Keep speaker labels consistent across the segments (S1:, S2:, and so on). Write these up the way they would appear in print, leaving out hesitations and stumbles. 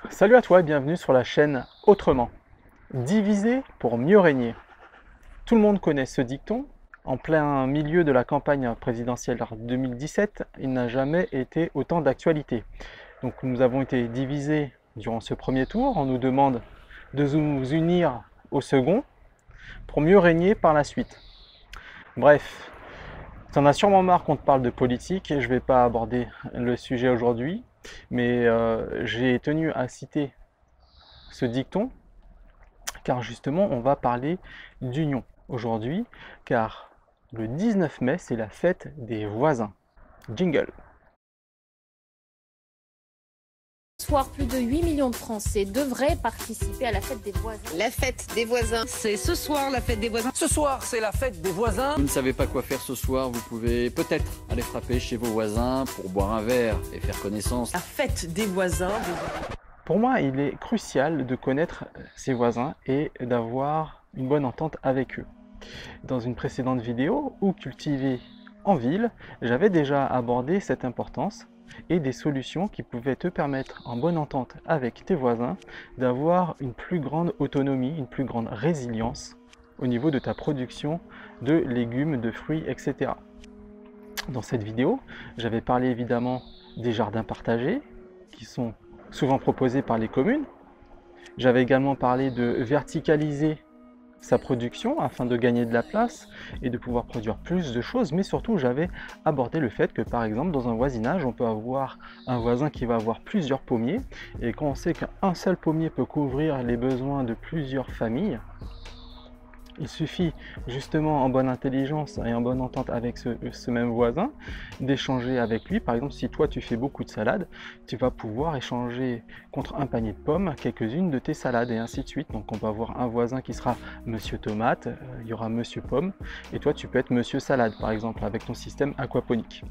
S1: Salut à toi et bienvenue sur la chaîne Autrement. Diviser pour mieux régner. Tout le monde connaît ce dicton. En plein milieu de la campagne présidentielle 2017, il n'a jamais été autant d'actualité. Donc nous avons été divisés durant ce premier tour. On nous demande de nous unir au second pour mieux régner par la suite. Bref, tu en as sûrement marre qu'on te parle de politique et je ne vais pas aborder le sujet aujourd'hui, mais j'ai tenu à citer ce dicton car justement on va parler d'union aujourd'hui, car le 19 mai c'est la fête des voisins. Jingle.
S2: Ce soir, plus de 8 millions de Français devraient participer à la fête des voisins.
S3: La fête des voisins.
S4: C'est ce soir la fête des voisins.
S5: Ce soir, c'est la fête des voisins.
S6: Vous ne savez pas quoi faire ce soir, vous pouvez peut-être aller frapper chez vos voisins pour boire un verre et faire connaissance.
S4: La fête des voisins.
S1: Pour moi, il est crucial de connaître ses voisins et d'avoir une bonne entente avec eux. Dans une précédente vidéo, Où cultiver en ville, j'avais déjà abordé cette importance et des solutions qui pouvaient te permettre, en bonne entente avec tes voisins, d'avoir une plus grande autonomie, une plus grande résilience au niveau de ta production de légumes, de fruits, etc. Dans cette vidéo, j'avais parlé évidemment des jardins partagés qui sont souvent proposés par les communes. J'avais également parlé de verticaliser sa production afin de gagner de la place et de pouvoir produire plus de choses, mais surtout j'avais abordé le fait que par exemple dans un voisinage on peut avoir un voisin qui va avoir plusieurs pommiers, et quand on sait qu'un seul pommier peut couvrir les besoins de plusieurs familles, il suffit justement en bonne intelligence et en bonne entente avec ce même voisin d'échanger avec lui. Par exemple, si toi tu fais beaucoup de salades, tu vas pouvoir échanger contre un panier de pommes quelques-unes de tes salades et ainsi de suite. Donc on va avoir un voisin qui sera Monsieur Tomate, il y aura Monsieur Pomme et toi tu peux être Monsieur Salade par exemple avec ton système aquaponique.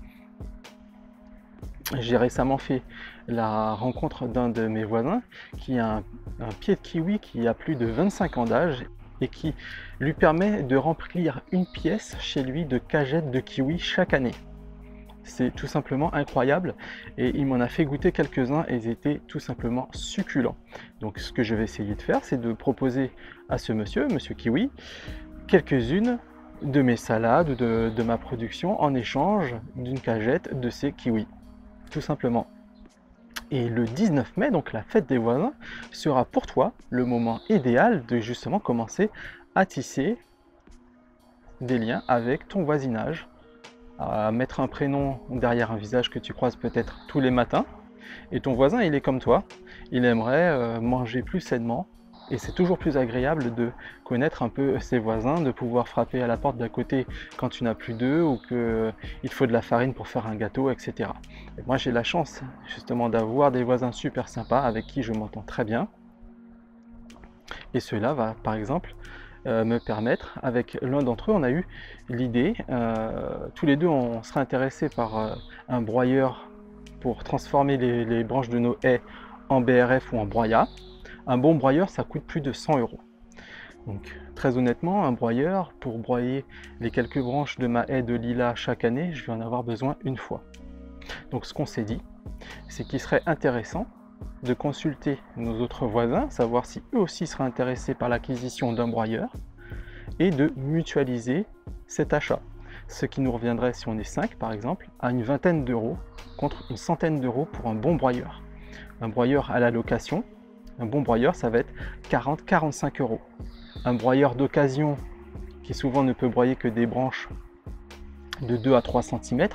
S1: J'ai récemment fait la rencontre d'un de mes voisins qui a un pied de kiwi qui a plus de 25 ans d'âge et qui lui permet de remplir une pièce chez lui de cagettes de kiwi chaque année. C'est tout simplement incroyable et il m'en a fait goûter quelques-uns et ils étaient tout simplement succulents. Donc ce que je vais essayer de faire, c'est de proposer à ce monsieur Kiwi, quelques-unes de mes salades ou de ma production en échange d'une cagette de ces kiwis, tout simplement. Et le 19 mai, donc la fête des voisins, sera pour toi le moment idéal de justement commencer à tisser des liens avec ton voisinage, à mettre un prénom derrière un visage que tu croises peut-être tous les matins. Et ton voisin, il est comme toi, il aimerait manger plus sainement. Et c'est toujours plus agréable de connaître un peu ses voisins, de pouvoir frapper à la porte d'à côté quand tu n'as plus d'œufs ou qu'il faut de la farine pour faire un gâteau, etc. Et moi j'ai la chance justement d'avoir des voisins super sympas avec qui je m'entends très bien. Et cela va par exemple me permettre, avec l'un d'entre eux, on a eu l'idée, tous les deux on serait intéressés par un broyeur pour transformer les branches de nos haies en BRF ou en broyat. Un bon broyeur, ça coûte plus de 100 €. Donc très honnêtement, un broyeur, pour broyer les quelques branches de ma haie de lilas chaque année, je vais en avoir besoin une fois. Donc ce qu'on s'est dit, c'est qu'il serait intéressant de consulter nos autres voisins, savoir si eux aussi seraient intéressés par l'acquisition d'un broyeur, et de mutualiser cet achat. Ce qui nous reviendrait, si on est 5 par exemple, à une vingtaine d'euros contre une centaine d'euros pour un bon broyeur. Un broyeur à la location, un bon broyeur, ça va être 40-45 €. Un broyeur d'occasion, qui souvent ne peut broyer que des branches de 2 à 3 cm,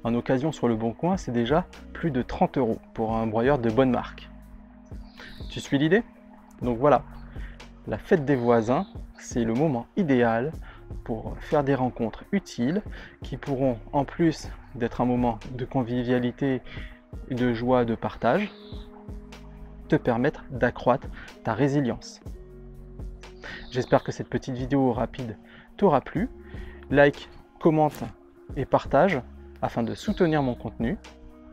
S1: en occasion sur le Bon Coin, c'est déjà plus de 30 € pour un broyeur de bonne marque. Tu suis l'idée? Donc voilà, la fête des voisins, c'est le moment idéal pour faire des rencontres utiles qui pourront, en plus d'être un moment de convivialité, de joie, de partage, te permettre d'accroître ta résilience. J'espère que cette petite vidéo rapide t'aura plu. Like, commente et partage afin de soutenir mon contenu.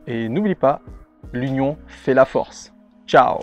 S1: Et n'oublie pas, l'union fait la force. Ciao!